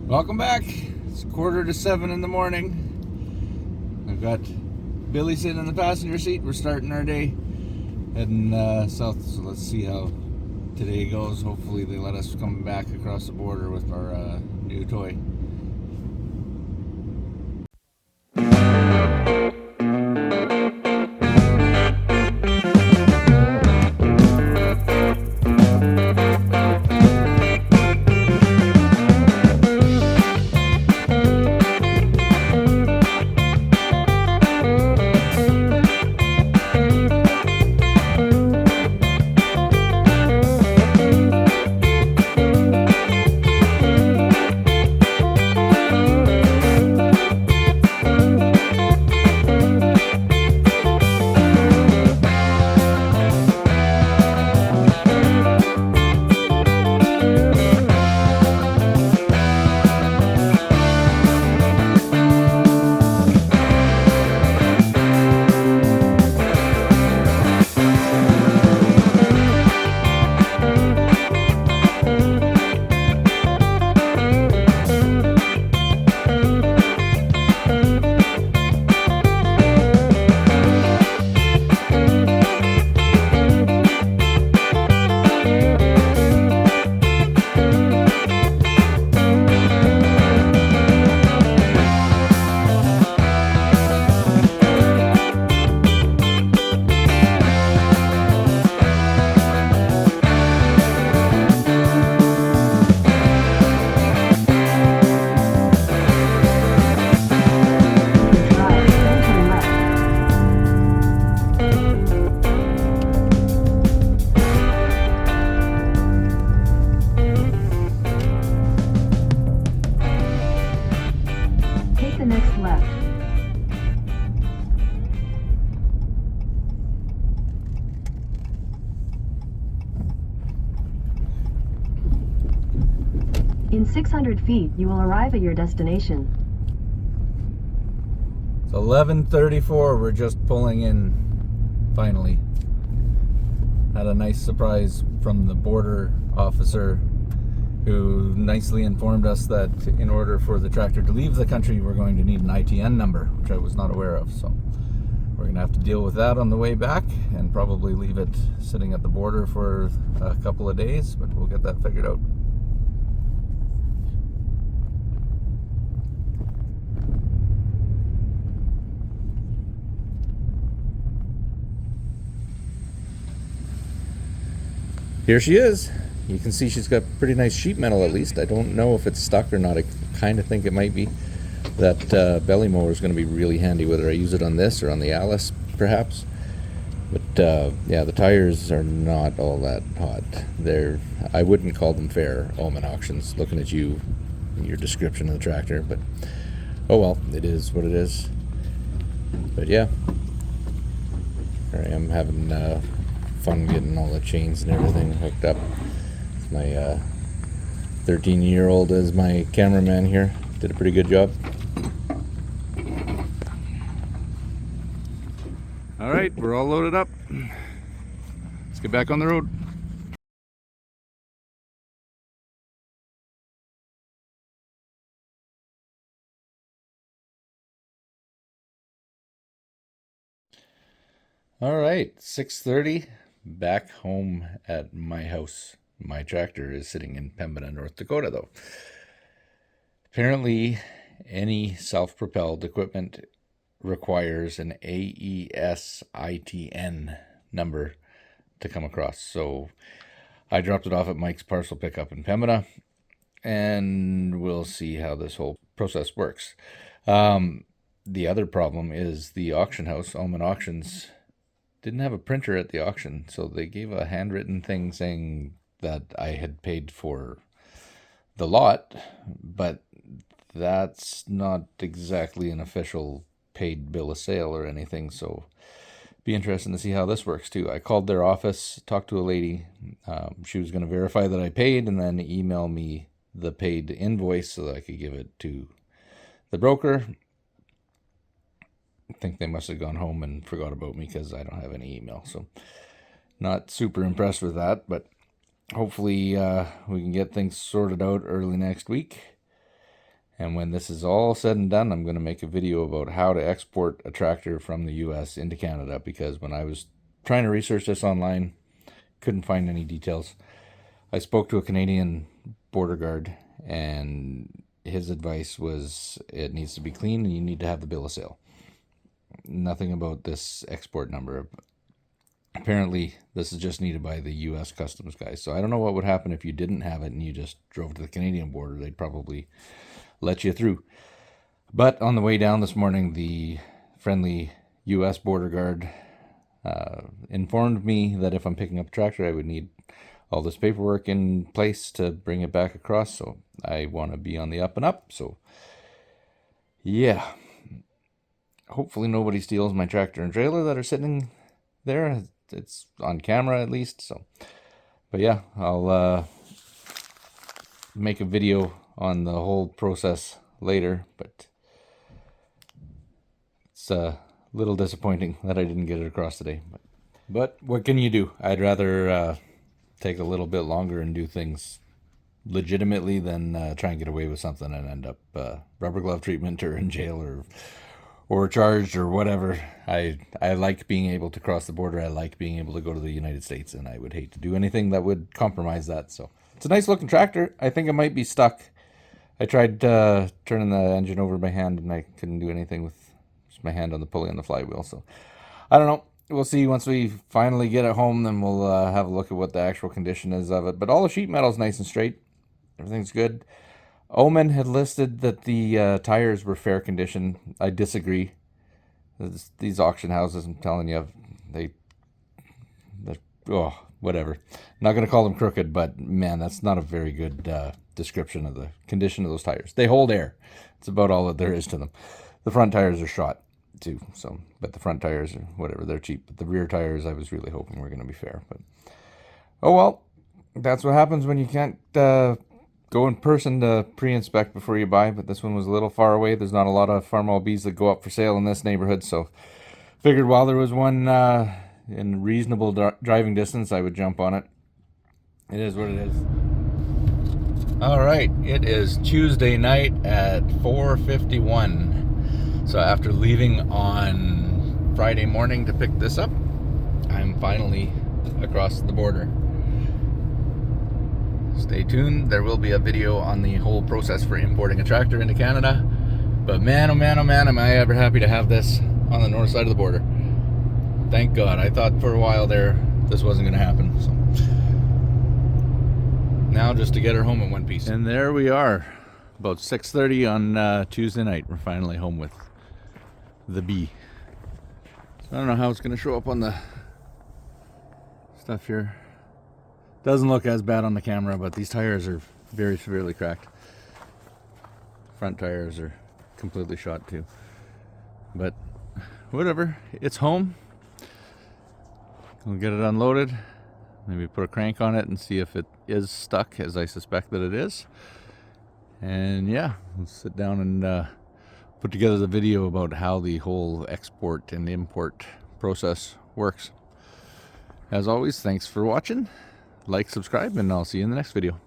Welcome back. It's 6:45 in the morning. I've got Billy sitting in the passenger seat. We're starting our day heading south, so let's see how today goes. Hopefully they let us come back across the border with our new toy. Take the next left. In 600 feet, you will arrive at your destination. It's 11:34. We're just pulling in finally. Had a nice surprise from the border officer who nicely informed us that in order for the tractor to leave the country, we're going to need an ITN number, which I was not aware of. So we're going to have to deal with that on the way back and probably leave it sitting at the border for a couple of days, but we'll get that figured out. Here she is. You can see she's got pretty nice sheet metal at least. I don't know if it's stuck or not. I kind of think it might be. That belly mower is going to be really handy, whether I use it on this or on the Alice perhaps. But yeah, the tires are not all that hot. I wouldn't call them fair Allman auctions, looking at your description of the tractor, but oh well, it is what it is. But yeah, here I am having fun getting all the chains and everything hooked up. My 13-year-old is my cameraman here. Did a pretty good job. All right, we're all loaded up. Let's get back on the road. All right, 6:30, back home at my house. My tractor is sitting in Pembina, North Dakota, though. Apparently, any self-propelled equipment requires an AES ITN number to come across. So I dropped it off at Mike's Parcel pickup in Pembina, and we'll see how this whole process works. The other problem is the auction house, Allman Auctions, didn't have a printer at the auction, so they gave a handwritten thing saying that I had paid for the lot, but that's not exactly an official paid bill of sale or anything, so be interesting to see how this works too. I called their office, talked to a lady. She was going to verify that I paid and then email me the paid invoice so that I could give it to the broker. I think they must have gone home and forgot about me because I don't have any email, so not super impressed with that, but hopefully we can get things sorted out early next week. And when this is all said and done, I'm going to make a video about how to export a tractor from the US into Canada, because when I was trying to research this online, couldn't find any details. I spoke to a Canadian border guard, and his advice was it needs to be clean and you need to have the bill of sale. Nothing about this export number. Apparently, this is just needed by the US Customs guys. So I don't know what would happen if you didn't have it and you just drove to the Canadian border. They'd probably let you through. But on the way down this morning, the friendly US border guard informed me that if I'm picking up a tractor, I would need all this paperwork in place to bring it back across. So I want to be on the up and up. So yeah, hopefully nobody steals my tractor and trailer that are sitting there. It's on camera at least. So, but yeah, I'll make a video on the whole process later, but it's a little disappointing that I didn't get it across today. But what can you do? I'd rather take a little bit longer and do things legitimately than try and get away with something and end up rubber glove treatment or in jail or charged or whatever. I like being able to cross the border. I like being able to go to the United States, and I would hate to do anything that would compromise that. So it's a nice looking tractor. I think it might be stuck. I tried turning the engine over by hand, and I couldn't do anything with just my hand on the pulley on the flywheel. So I don't know. We'll see once we finally get it home. Then we'll have a look at what the actual condition is of it. But all the sheet metal's nice and straight. Everything's good. Omen had listed that the tires were fair condition. I disagree. These auction houses, I'm telling you, they're whatever. I'm not going to call them crooked, but man, that's not a very good description of the condition of those tires. They hold air. It's about all that there is to them. The front tires are shot too, so, but the front tires are whatever, they're cheap. But the rear tires, I was really hoping were going to be fair. But oh well, that's what happens when you can't go in person to pre-inspect before you buy. But this one was a little far away. There's not a lot of Farmall bees that go up for sale in this neighborhood, so figured while there was one in reasonable driving distance, I would jump on it. It is what it is. All right, it is Tuesday night at 4:51. So after leaving on Friday morning to pick this up, I'm finally across the border. Stay tuned. There will be a video on the whole process for importing a tractor into Canada. But man, oh man, oh man, am I ever happy to have this on the north side of the border. Thank God. I thought for a while there this wasn't going to happen. So now just to get her home in one piece. And there we are. About 6:30 on Tuesday night. We're finally home with the bee. So I don't know how it's going to show up on the stuff here. Doesn't look as bad on the camera, but these tires are very severely cracked. Front tires are completely shot too. But whatever, it's home. We'll get it unloaded. Maybe put a crank on it and see if it is stuck, as I suspect that it is. And yeah, we'll sit down and put together the video about how the whole export and import process works. As always, thanks for watching. Like, subscribe, and I'll see you in the next video.